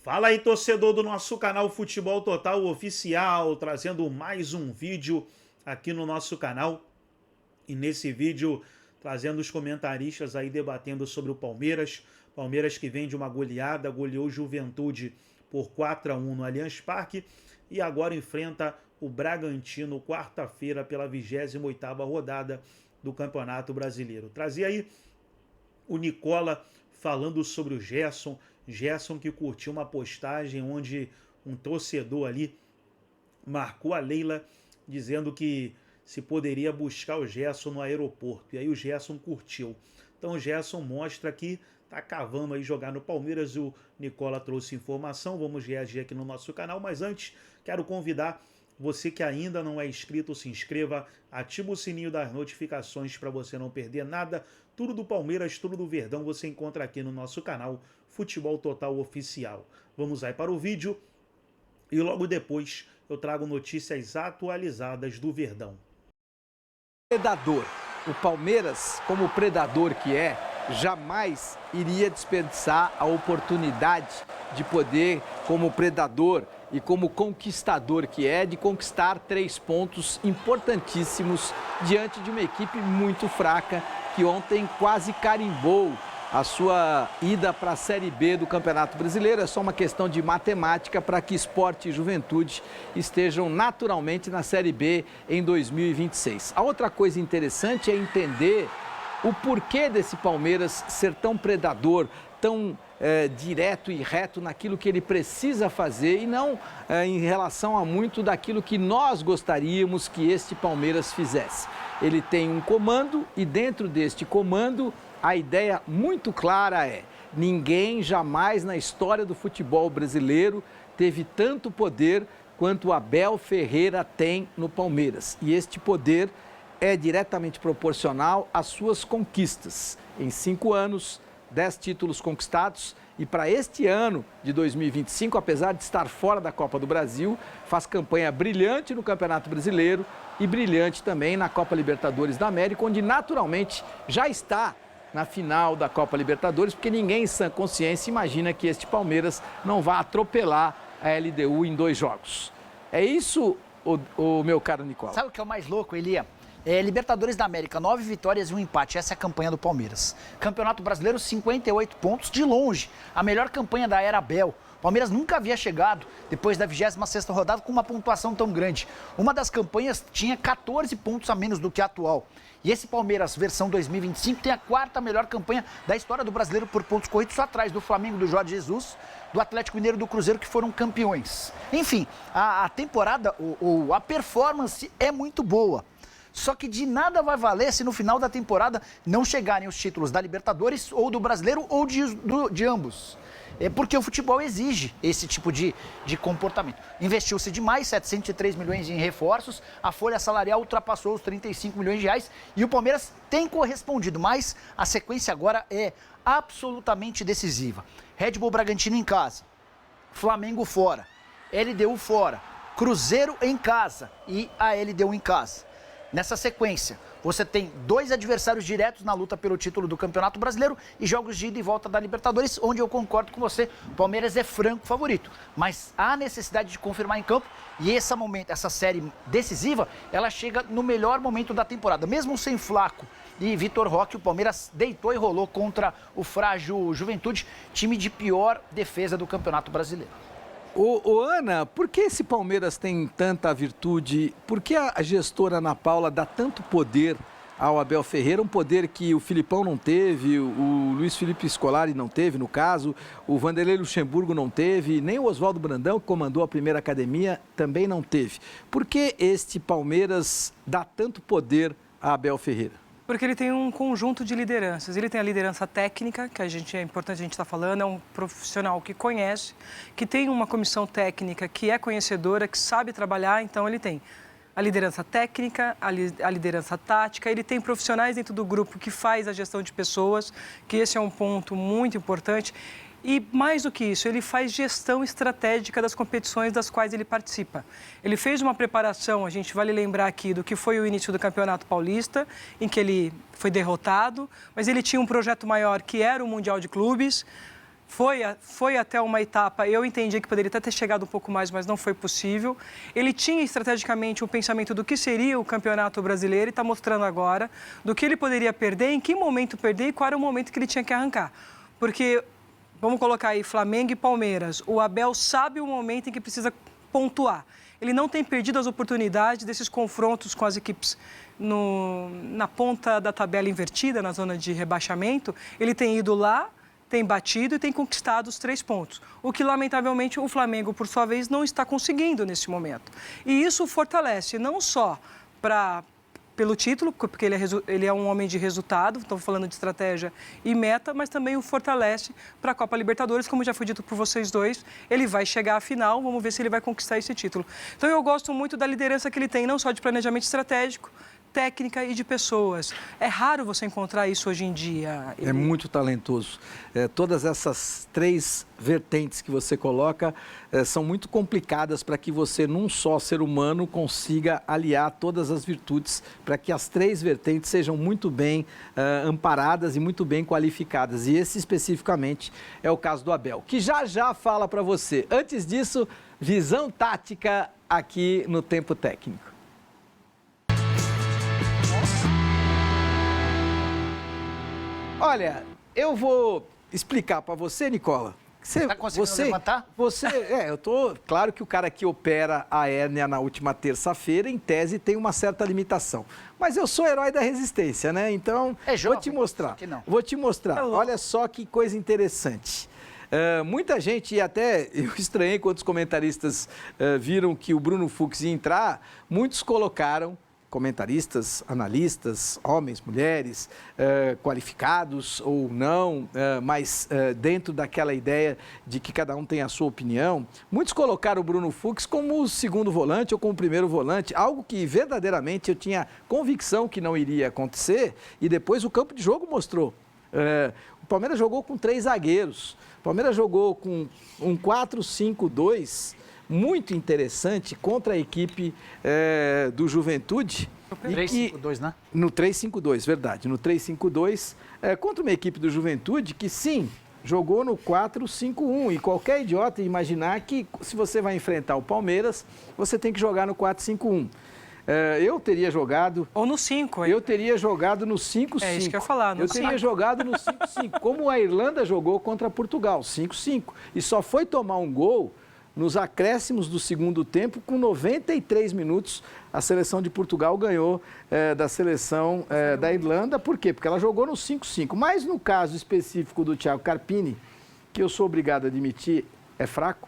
Fala aí, torcedor do nosso canal Futebol Total Oficial, trazendo mais um vídeo aqui no nosso canal. E nesse vídeo, trazendo os comentaristas aí debatendo sobre o Palmeiras. Palmeiras que vem de uma goleada, goleou Juventude por 4-1 no Allianz Parque. E agora enfrenta o Bragantino, quarta-feira, pela 28ª rodada do Campeonato Brasileiro. Trazia aí o Nicola falando sobre o Gerson que curtiu uma postagem onde um torcedor ali marcou a Leila dizendo que se poderia buscar o Gerson no aeroporto. E aí o Gerson curtiu. Então o Gerson mostra que tá cavando aí jogar no Palmeiras. E o Nicola trouxe informação. Vamos reagir aqui no nosso canal. Mas antes, quero convidar você que ainda não é inscrito, se inscreva, ativa o sininho das notificações para você não perder nada. Tudo do Palmeiras, tudo do Verdão você encontra aqui no nosso canal Futebol Total Oficial. Vamos aí para o vídeo e logo depois eu trago notícias atualizadas do Verdão. Predador. O Palmeiras, como predador que é, jamais iria desperdiçar a oportunidade de poder, como predador e como conquistador que é, de conquistar 3 pontos importantíssimos diante de uma equipe muito fraca que ontem quase carimbou a sua ida para a Série B do Campeonato Brasileiro. É só uma questão de matemática para que Sport e Juventude estejam naturalmente na Série B em 2026. A outra coisa interessante é entender o porquê desse Palmeiras ser tão predador, tão direto e reto naquilo que ele precisa fazer e não em relação a muito daquilo que nós gostaríamos que este Palmeiras fizesse. Ele tem um comando e dentro deste comando a ideia muito clara é: ninguém jamais na história do futebol brasileiro teve tanto poder quanto o Abel Ferreira tem no Palmeiras. E este poder é diretamente proporcional às suas conquistas. Em 5 anos, 10 títulos conquistados e para este ano de 2025, apesar de estar fora da Copa do Brasil, faz campanha brilhante no Campeonato Brasileiro e brilhante também na Copa Libertadores da América, onde naturalmente já está na final da Copa Libertadores, porque ninguém em sã consciência imagina que este Palmeiras não vá atropelar a LDU em 2 jogos. É isso, o meu caro Nicola? Sabe o que é o mais louco, Elia? Libertadores da América, 9 vitórias e 1 empate. Essa é a campanha do Palmeiras. Campeonato Brasileiro, 58 pontos, de longe. A melhor campanha da era Abel. O Palmeiras nunca havia chegado, depois da 26ª rodada, com uma pontuação tão grande. Uma das campanhas tinha 14 pontos a menos do que a atual. E esse Palmeiras, versão 2025, tem a 4ª melhor campanha da história do brasileiro por pontos corridos, só atrás do Flamengo, do Jorge Jesus, do Atlético Mineiro e do Cruzeiro, que foram campeões. Enfim, a temporada, a performance é muito boa. Só que de nada vai valer se no final da temporada não chegarem os títulos da Libertadores ou do Brasileiro ou de ambos. É porque o futebol exige esse tipo de comportamento. Investiu-se demais, 703 milhões em reforços, a folha salarial ultrapassou os 35 milhões de reais e o Palmeiras tem correspondido, mas a sequência agora é absolutamente decisiva. Red Bull Bragantino em casa, Flamengo fora, LDU fora, Cruzeiro em casa e a LDU em casa. Nessa sequência, você tem 2 adversários diretos na luta pelo título do Campeonato Brasileiro e jogos de ida e volta da Libertadores, onde eu concordo com você, o Palmeiras é franco favorito. Mas há necessidade de confirmar em campo e essa série decisiva, ela chega no melhor momento da temporada. Mesmo sem Flaco e Vitor Roque, o Palmeiras deitou e rolou contra o frágil Juventude, time de pior defesa do Campeonato Brasileiro. Ana, por que esse Palmeiras tem tanta virtude? Por que a gestora Ana Paula dá tanto poder ao Abel Ferreira? Um poder que o Filipão não teve, o Luiz Felipe Scolari não teve, no caso, o Vanderlei Luxemburgo não teve, nem o Oswaldo Brandão, que comandou a primeira academia, também não teve. Por que este Palmeiras dá tanto poder a Abel Ferreira? Porque ele tem um conjunto de lideranças. Ele tem a liderança técnica, que é importante a gente estar falando, é um profissional que conhece, que tem uma comissão técnica que é conhecedora, que sabe trabalhar, então ele tem a liderança técnica, a liderança tática, ele tem profissionais dentro do grupo que faz a gestão de pessoas, que esse é um ponto muito importante. E, mais do que isso, ele faz gestão estratégica das competições das quais ele participa. Ele fez uma preparação, a gente vale lembrar aqui, do que foi o início do Campeonato Paulista, em que ele foi derrotado, mas ele tinha um projeto maior, que era o Mundial de Clubes. foi até uma etapa, eu entendi que poderia até ter chegado um pouco mais, mas não foi possível. Ele tinha estrategicamente um pensamento do que seria o Campeonato Brasileiro e está mostrando agora do que ele poderia perder, em que momento perder e qual era o momento que ele tinha que arrancar. Porque, vamos colocar aí, Flamengo e Palmeiras, o Abel sabe o momento em que precisa pontuar. Ele não tem perdido as oportunidades desses confrontos com as equipes na ponta da tabela invertida, na zona de rebaixamento. Ele tem ido lá, tem batido e tem conquistado os 3 pontos. O que, lamentavelmente, o Flamengo, por sua vez, não está conseguindo nesse momento. E isso fortalece não só pelo título, porque ele é um homem de resultado, estou falando de estratégia e meta, mas também o fortalece para a Copa Libertadores, como já foi dito por vocês dois, ele vai chegar à final, vamos ver se ele vai conquistar esse título. Então eu gosto muito da liderança que ele tem, não só de planejamento estratégico, técnica e de pessoas. É raro você encontrar isso hoje em dia. É muito talentoso. Todas essas 3 vertentes que você coloca são muito complicadas para que você, num só ser humano, consiga aliar todas as virtudes para que as 3 vertentes sejam muito bem amparadas e muito bem qualificadas. E esse, especificamente, é o caso do Abel, que já fala para você. Antes disso, visão tática aqui no Tempo Técnico. Olha, eu vou explicar para você, Nicola. Você tá conseguindo levantar? Claro que o cara que opera a hérnia na última terça-feira, em tese, tem uma certa limitação. Mas eu sou herói da resistência, né? Então, vou te mostrar. Vou te mostrar. Olha só que coisa interessante. Muita gente, e até eu estranhei quando os comentaristas viram que o Bruno Fux ia entrar, muitos colocaram, comentaristas, analistas, homens, mulheres, qualificados ou não, mas dentro daquela ideia de que cada um tem a sua opinião, muitos colocaram o Bruno Fux como o segundo volante ou como o primeiro volante, algo que verdadeiramente eu tinha convicção que não iria acontecer, e depois o campo de jogo mostrou. O Palmeiras jogou com 3 zagueiros, o Palmeiras jogou com um 4-5-2, muito interessante contra a equipe do Juventude. 3-5-2, né? No 3-5-2, verdade. No 3-5-2, contra uma equipe do Juventude que, sim, jogou no 4-5-1. E qualquer idiota imaginar que, se você vai enfrentar o Palmeiras, você tem que jogar no 4-5-1. Eu teria jogado... Ou no 5. Eu teria jogado no 5-5. É isso que eu ia falar. Eu teria jogado no 5-5. Como a Irlanda jogou contra Portugal, 5-5. E só foi tomar um gol nos acréscimos do segundo tempo, com 93 minutos, a seleção de Portugal ganhou da seleção da Irlanda. Por quê? Porque ela jogou no 5-5. Mas no caso específico do Thiago Carpini, que eu sou obrigado a admitir, é fraco.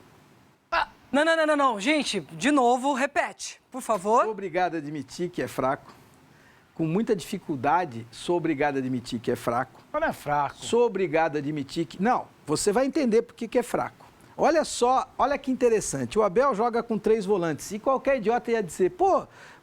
Não. Gente, de novo, repete, por favor. Sou obrigado a admitir que é fraco. Com muita dificuldade, sou obrigado a admitir que é fraco. Não é fraco. Sou obrigado a admitir que... Não, você vai entender por que é fraco. Olha só, olha que interessante, o Abel joga com 3 volantes e qualquer idiota ia dizer,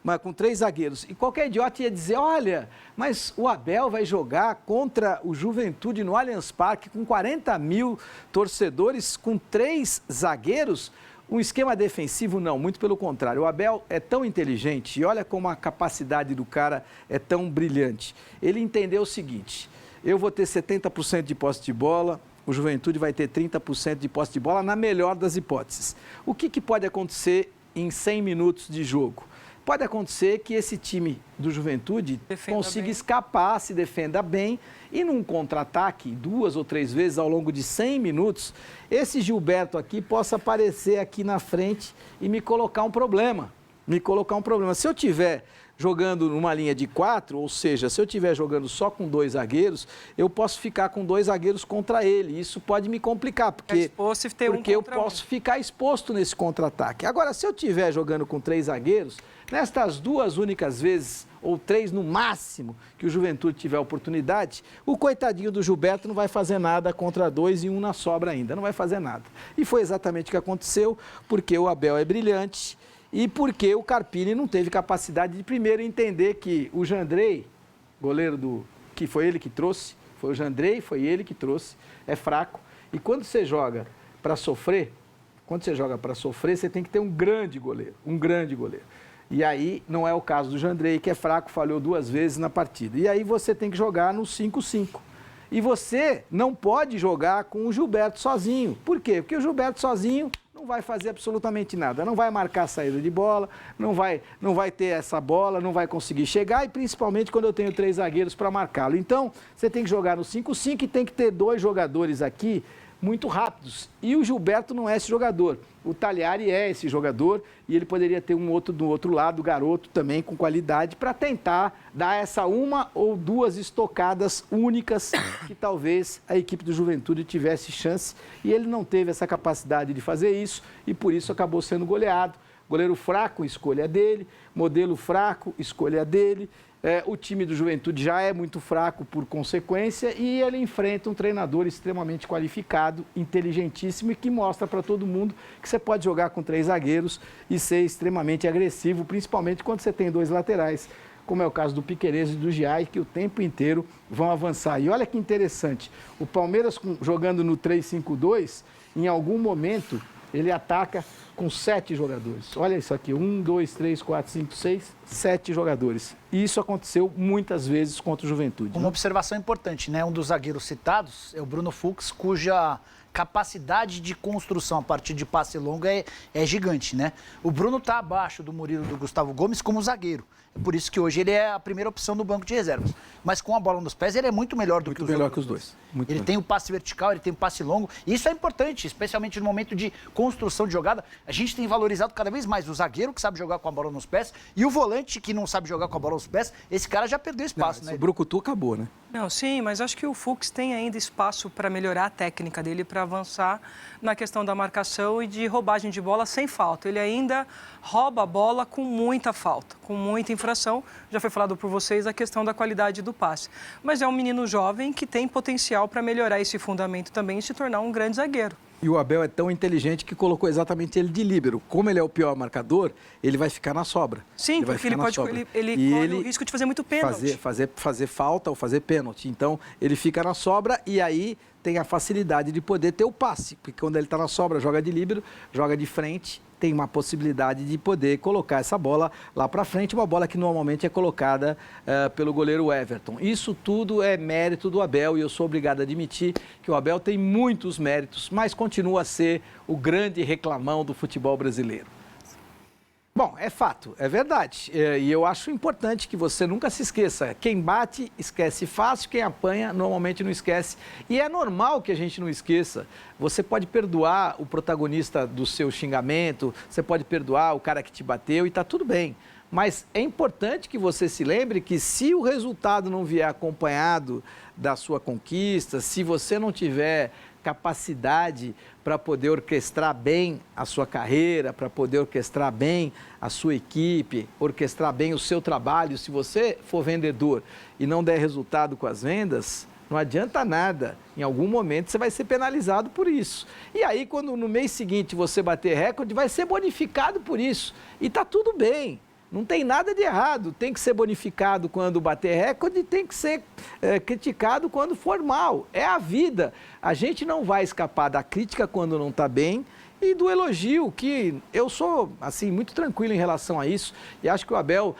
mas com 3 zagueiros, e qualquer idiota ia dizer, olha, mas o Abel vai jogar contra o Juventude no Allianz Parque com 40 mil torcedores, com 3 zagueiros, um esquema defensivo não, muito pelo contrário, o Abel é tão inteligente e olha como a capacidade do cara é tão brilhante. Ele entendeu o seguinte, eu vou ter 70% de posse de bola, o Juventude vai ter 30% de posse de bola, na melhor das hipóteses. O que pode acontecer em 100 minutos de jogo? Pode acontecer que esse time do Juventude consiga escapar, se defenda bem, e num contra-ataque, 2 ou 3 vezes ao longo de 100 minutos, esse Gilberto aqui possa aparecer aqui na frente e me colocar um problema. Se eu tiver jogando numa linha de 4, ou seja, se eu estiver jogando só com 2 zagueiros, eu posso ficar com 2 zagueiros contra ele. Isso pode me complicar, porque eu posso ficar exposto nesse contra-ataque. Agora, se eu estiver jogando com 3 zagueiros, nestas 2 únicas vezes, ou 3 no máximo, que o Juventude tiver oportunidade, o coitadinho do Gilberto não vai fazer nada contra 2 e 1 na sobra ainda, não vai fazer nada. E foi exatamente o que aconteceu, porque o Abel é brilhante, e porque o Carpini não teve capacidade de primeiro entender que o Jandrei, goleiro que foi ele que trouxe, foi o Jandrei, foi ele que trouxe, é fraco. E quando você joga para sofrer, você tem que ter um grande goleiro. E aí não é o caso do Jandrei, que é fraco, falhou 2 vezes na partida. E aí você tem que jogar no 5-5. E você não pode jogar com o Gilberto sozinho. Por quê? Porque o Gilberto sozinho não vai fazer absolutamente nada. Não vai marcar a saída de bola, não vai ter essa bola, não vai conseguir chegar, e principalmente quando eu tenho 3 zagueiros para marcá-lo. Então, você tem que jogar no 5-5 e tem que ter 2 jogadores aqui muito rápidos. E o Gilberto não é esse jogador. O Talhari é esse jogador e ele poderia ter um outro do outro lado, garoto também com qualidade, para tentar dar essa 1 ou 2 estocadas únicas que talvez a equipe do Juventude tivesse chance. E ele não teve essa capacidade de fazer isso e por isso acabou sendo goleado. Goleiro fraco, escolha dele. Modelo fraco, escolha dele. O time do Juventude já é muito fraco por consequência e ele enfrenta um treinador extremamente qualificado, inteligentíssimo e que mostra para todo mundo que você pode jogar com 3 zagueiros e ser extremamente agressivo, principalmente quando você tem 2 laterais, como é o caso do Piquerez e do Giai, que o tempo inteiro vão avançar. E olha que interessante, o Palmeiras jogando no 3-5-2, em algum momento ele ataca com 7 jogadores. Olha isso aqui, 1, 2, 3, 4, 5, 6, 7 jogadores. E isso aconteceu muitas vezes contra o Juventude. Uma observação importante, né? Um dos zagueiros citados é o Bruno Fux, cuja capacidade de construção a partir de passe longo é gigante, né? O Bruno está abaixo do Murilo e do Gustavo Gomes como zagueiro. É por isso que hoje ele é a primeira opção do banco de reservas. Mas com a bola nos pés, ele é muito melhor do que os melhor outros. que os dois. Muito ele melhor. tem o passe vertical, ele tem o passe longo. E isso é importante, especialmente no momento de construção de jogada. A gente tem valorizado cada vez mais o zagueiro que sabe jogar com a bola nos pés e o volante que não sabe jogar com a bola nos pés. Esse cara já perdeu espaço, né? O Brucutu acabou, né? Não, sim, mas acho que o Fux tem ainda espaço para melhorar a técnica dele, para avançar na questão da marcação e de roubagem de bola sem falta. Ele ainda rouba a bola com muita falta, com muita infração. Já foi falado por vocês a questão da qualidade do passe. Mas é um menino jovem que tem potencial para melhorar esse fundamento também e se tornar um grande zagueiro. E o Abel é tão inteligente que colocou exatamente ele de líbero. Como ele é o pior marcador, ele vai ficar na sobra. Sim, porque ele corre o risco de fazer muito pênalti. Fazer falta ou fazer pênalti. Então, ele fica na sobra e aí tem a facilidade de poder ter o passe. Porque quando ele está na sobra, joga de líbero, joga de frente, tem uma possibilidade de poder colocar essa bola lá para frente, uma bola que normalmente é colocada pelo goleiro Everton. Isso tudo é mérito do Abel e eu sou obrigado a admitir que o Abel tem muitos méritos, mas continua a ser o grande reclamão do futebol brasileiro. Bom, é fato, é verdade. E eu acho importante que você nunca se esqueça. Quem bate, esquece fácil. Quem apanha, normalmente não esquece. E é normal que a gente não esqueça. Você pode perdoar o protagonista do seu xingamento, você pode perdoar o cara que te bateu e está tudo bem. Mas é importante que você se lembre que se o resultado não vier acompanhado da sua conquista, se você não tiver capacidade para poder orquestrar bem a sua carreira, para poder orquestrar bem a sua equipe, orquestrar bem o seu trabalho. Se você for vendedor e não der resultado com as vendas, não adianta nada. Em algum momento você vai ser penalizado por isso. E aí, quando no mês seguinte você bater recorde, vai ser bonificado por isso. E está tudo bem. Não tem nada de errado, tem que ser bonificado quando bater recorde e tem que ser criticado quando for mal. É a vida. A gente não vai escapar da crítica quando não está bem e do elogio, que eu sou assim muito tranquilo em relação a isso. E acho que o Abel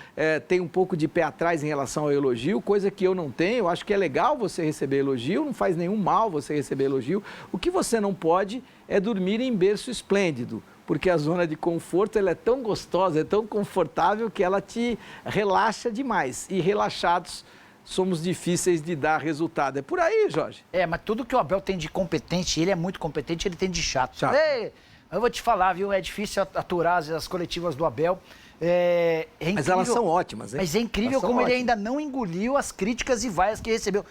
tem um pouco de pé atrás em relação ao elogio, coisa que eu não tenho. Eu acho que é legal você receber elogio, não faz nenhum mal você receber elogio. O que você não pode é dormir em berço esplêndido. Porque a zona de conforto ela é tão gostosa, é tão confortável que ela te relaxa demais. E relaxados somos difíceis de dar resultado. É por aí, Jorge. Mas tudo que o Abel tem de competente, ele é muito competente, ele tem de chato. Eu vou te falar, viu? É difícil aturar as coletivas do Abel. É incrível, mas elas são ótimas, hein? Mas é incrível como ele ainda não engoliu as críticas e vaias que recebeu.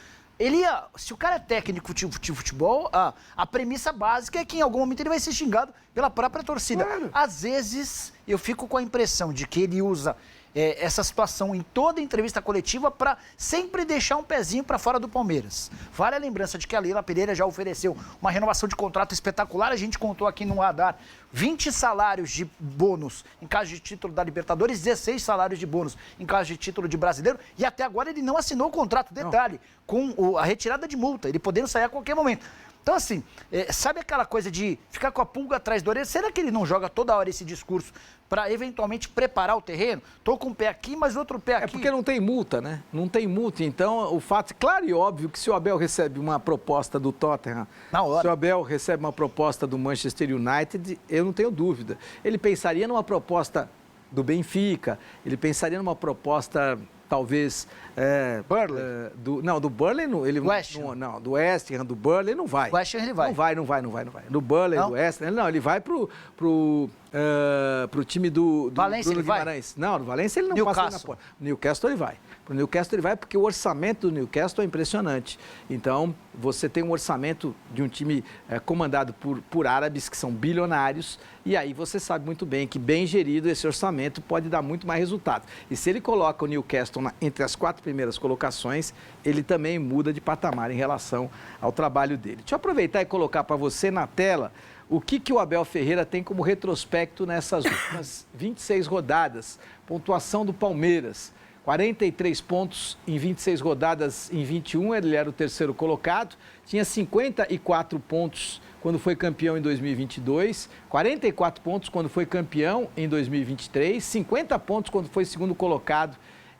Se o cara é técnico de futebol, a premissa básica é que em algum momento ele vai ser xingado pela própria torcida. Claro. Às vezes, eu fico com a impressão de que ele usa essa situação em toda entrevista coletiva para sempre deixar um pezinho para fora do Palmeiras. Vale a lembrança de que a Leila Pereira já ofereceu uma renovação de contrato espetacular. A gente contou aqui no radar 20 salários de bônus em caso de título da Libertadores, 16 salários de bônus em caso de título de Brasileiro. E até agora ele não assinou o contrato. Detalhe, com a retirada de multa, ele podendo sair a qualquer momento. Então, assim, sabe aquela coisa de ficar com a pulga atrás da orelha? Será que ele não joga toda hora esse discurso para eventualmente preparar o terreno? Tô com um pé aqui, mas outro pé aqui. É porque não tem multa, né? Não tem multa. Então, o fato, claro e óbvio que se o Abel recebe uma proposta do Tottenham, se o Abel recebe uma proposta do Manchester United, eu não tenho dúvida. Ele pensaria numa proposta do Benfica, ele pensaria numa proposta, talvez... Burnley? Do Burnley, ele não, do West Ham, do Burnley, não vai. Do West Ham ele vai. Não vai. Do Burnley, do West Ham, não, ele vai pro time do Valência, Bruno ele vai? Guimarães. Não, do Valência ele não Newcastle. passa na porta. Newcastle ele vai. Pro Newcastle ele vai porque o orçamento do Newcastle é impressionante. Então, você tem um orçamento de um time comandado por árabes que são bilionários, e aí você sabe muito bem que, bem gerido, esse orçamento pode dar muito mais resultado. E se ele coloca o Newcastle entre as 4 primeiras colocações, ele também muda de patamar em relação ao trabalho dele. Deixa eu aproveitar e colocar para você na tela o que o Abel Ferreira tem como retrospecto nessas últimas 26 rodadas. Pontuação do Palmeiras, 43 pontos em 26 rodadas em 21, ele era o terceiro colocado, tinha 54 pontos quando foi campeão em 2022, 44 pontos quando foi campeão em 2023, 50 pontos quando foi segundo colocado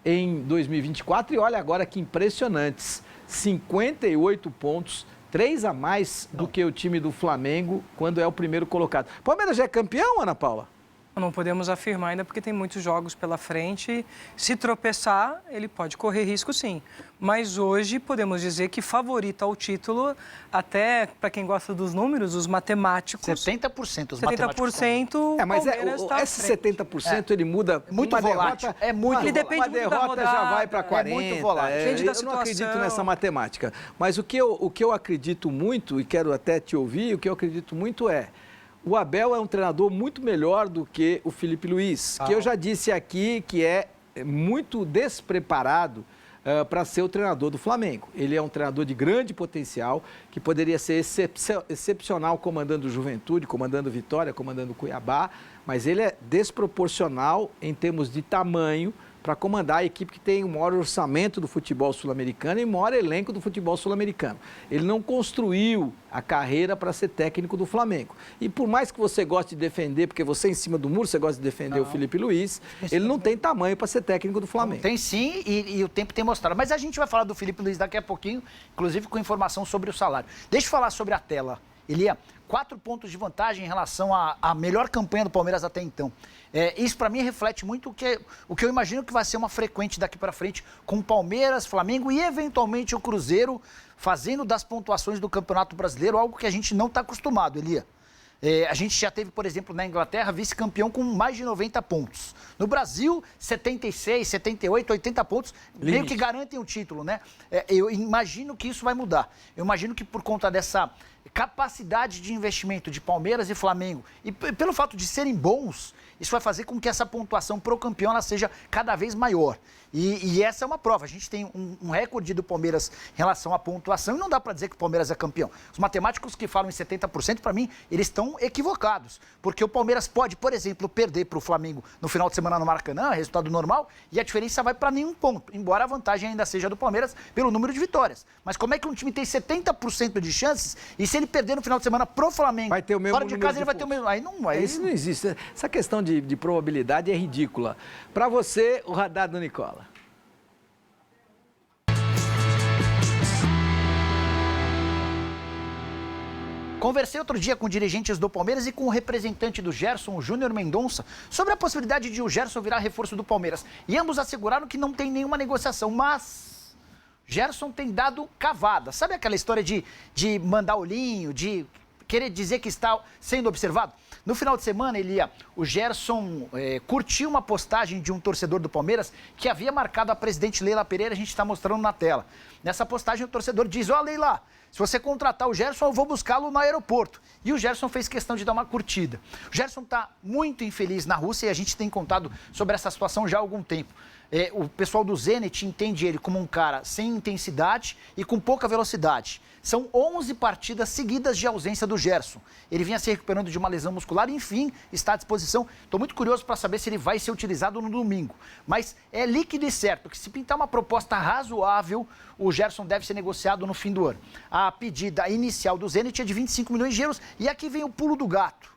em 2024 e olha agora que impressionantes, 58 pontos, 3 a mais do que o time do Flamengo quando é o primeiro colocado. Palmeiras já é campeão, Ana Paula? Não podemos afirmar ainda porque tem muitos jogos pela frente. Se tropeçar, ele pode correr risco sim. Mas hoje podemos dizer que favorita ao título, até para quem gosta dos números, os matemáticos. 70% os 70% mas esse 70% ele muda. Muito volátil. É muito ele depende uma muito da derrota rodada, já vai para 40. É muito volátil. Depende da Eu não acredito situação. nessa matemática. Mas o que eu acredito muito, e quero até te ouvir, o que eu acredito muito é o Abel é um treinador muito melhor do que o Felipe Luiz, que eu já disse aqui que é muito despreparado para ser o treinador do Flamengo. Ele é um treinador de grande potencial, que poderia ser excepcional comandando o Juventude, comandando Vitória, comandando o Cuiabá, mas ele é desproporcional em termos de tamanho para comandar a equipe que tem o maior orçamento do futebol sul-americano e o maior elenco do futebol sul-americano. Ele não construiu a carreira para ser técnico do Flamengo. E por mais que você goste de defender, porque você em cima do muro, você gosta de defender o Felipe Luiz, ele não tem tamanho para ser técnico do Flamengo. Tem sim, e o tempo tem mostrado. Mas a gente vai falar do Felipe Luiz daqui a pouquinho, inclusive com informação sobre o salário. Deixa eu falar sobre a tela. Elia, 4 pontos de vantagem em relação à melhor campanha do Palmeiras até então. Isso para mim reflete muito o que eu imagino que vai ser uma frequente daqui para frente com o Palmeiras, Flamengo e eventualmente o Cruzeiro fazendo das pontuações do Campeonato Brasileiro algo que a gente não está acostumado, Elia. A gente já teve, por exemplo, na Inglaterra, vice-campeão com mais de 90 pontos. No Brasil, 76, 78, 80 pontos, meio que garantem o título, né? Eu imagino que isso vai mudar. Eu imagino que por conta dessa capacidade de investimento de Palmeiras e Flamengo, e pelo fato de serem bons, isso vai fazer com que essa pontuação pro campeão ela seja cada vez maior. E essa é uma prova. A gente tem um recorde do Palmeiras em relação à pontuação e não dá para dizer que o Palmeiras é campeão. Os matemáticos que falam em 70%, para mim, eles estão equivocados. Porque o Palmeiras pode, por exemplo, perder para o Flamengo no final de semana no Maracanã, resultado normal, e a diferença vai para nenhum ponto, embora a vantagem ainda seja do Palmeiras pelo número de vitórias. Mas como é que um time tem 70% de chances e se ele perder no final de semana pro Flamengo, vai ter o mesmo fora de casa ele vai ter o mesmo... Isso não existe. Essa questão de probabilidade é ridícula. Para você, o radar do Nicola. Conversei outro dia com dirigentes do Palmeiras e com o representante do Gerson, o Júnior Mendonça, sobre a possibilidade de o Gerson virar reforço do Palmeiras. E ambos asseguraram que não tem nenhuma negociação, mas Gerson tem dado cavada. Sabe aquela história de mandar olhinho, de querer dizer que está sendo observado? No final de semana, o Gerson curtiu uma postagem de um torcedor do Palmeiras que havia marcado a presidente Leila Pereira, a gente está mostrando na tela. Nessa postagem, o torcedor diz: ó, Leila, se você contratar o Gerson, eu vou buscá-lo no aeroporto. E o Gerson fez questão de dar uma curtida. O Gerson está muito infeliz na Rússia e a gente tem contado sobre essa situação já há algum tempo. O pessoal do Zenit entende ele como um cara sem intensidade e com pouca velocidade. São 11 partidas seguidas de ausência do Gerson. Ele vinha se recuperando de uma lesão muscular e, enfim, está à disposição. Estou muito curioso para saber se ele vai ser utilizado no domingo. Mas é líquido e certo que se pintar uma proposta razoável, o Gerson deve ser negociado no fim do ano. A a pedida inicial do Zenit é de 25 milhões de euros e aqui vem o pulo do gato.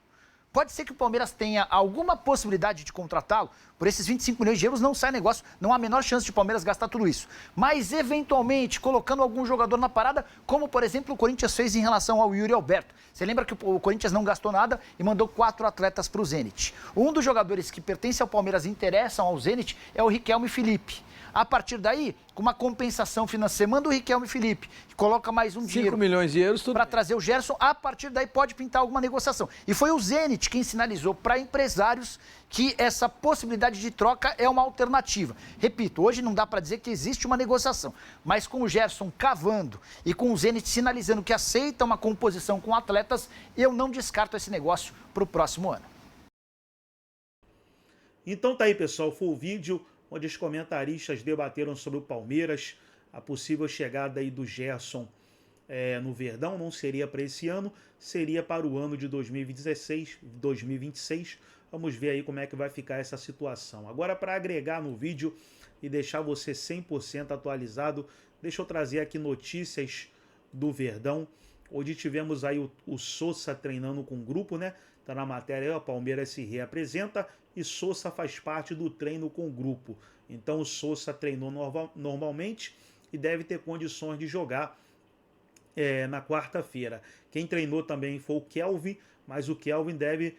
Pode ser que o Palmeiras tenha alguma possibilidade de contratá-lo. Por esses 25 milhões de euros não sai negócio, não há a menor chance de o Palmeiras gastar tudo isso. Mas, eventualmente, colocando algum jogador na parada, como, por exemplo, o Corinthians fez em relação ao Yuri Alberto. Você lembra que o Corinthians não gastou nada e mandou 4 atletas para o Zenit. Um dos jogadores que pertence ao Palmeiras e interessam ao Zenit é o Riquelme Felipe. A partir daí, com uma compensação financeira, manda o Riquelme Felipe, que coloca mais um dinheiro 5 milhões de euros para trazer o Gerson. A partir daí pode pintar alguma negociação. E foi o Zenit quem sinalizou para empresários que essa possibilidade de troca é uma alternativa. Repito, hoje não dá para dizer que existe uma negociação, mas com o Gerson cavando e com o Zenit sinalizando que aceita uma composição com atletas, eu não descarto esse negócio para o próximo ano. Então tá aí, pessoal, foi o vídeo onde os comentaristas debateram sobre o Palmeiras, a possível chegada aí do Gerson no Verdão, não seria para esse ano, seria para o ano de 2026. Vamos ver aí como é que vai ficar essa situação. Agora, para agregar no vídeo e deixar você 100% atualizado, deixa eu trazer aqui notícias do Verdão, onde tivemos aí o Sousa treinando com o grupo, né? Tá na matéria aí, o Palmeiras se reapresenta e Sousa faz parte do treino com o grupo. Então o Sousa treinou normalmente e deve ter condições de jogar na quarta-feira. Quem treinou também foi o Kelvin, mas o Kelvin deve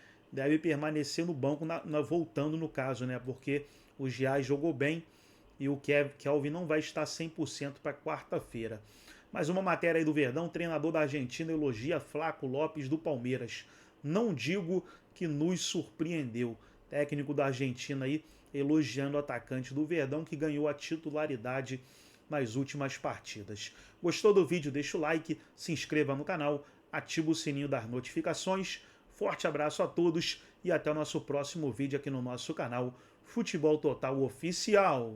permanecer no banco, voltando no caso, né? Porque o Giai jogou bem e o Kelvin não vai estar 100% para quarta-feira. Mais uma matéria aí do Verdão, o treinador da Argentina elogia Flaco Lopes do Palmeiras. Não digo que nos surpreendeu. Técnico da Argentina aí elogiando o atacante do Verdão que ganhou a titularidade nas últimas partidas. Gostou do vídeo? Deixa o like, se inscreva no canal, ativa o sininho das notificações. Forte abraço a todos e até o nosso próximo vídeo aqui no nosso canal Futebol Total Oficial.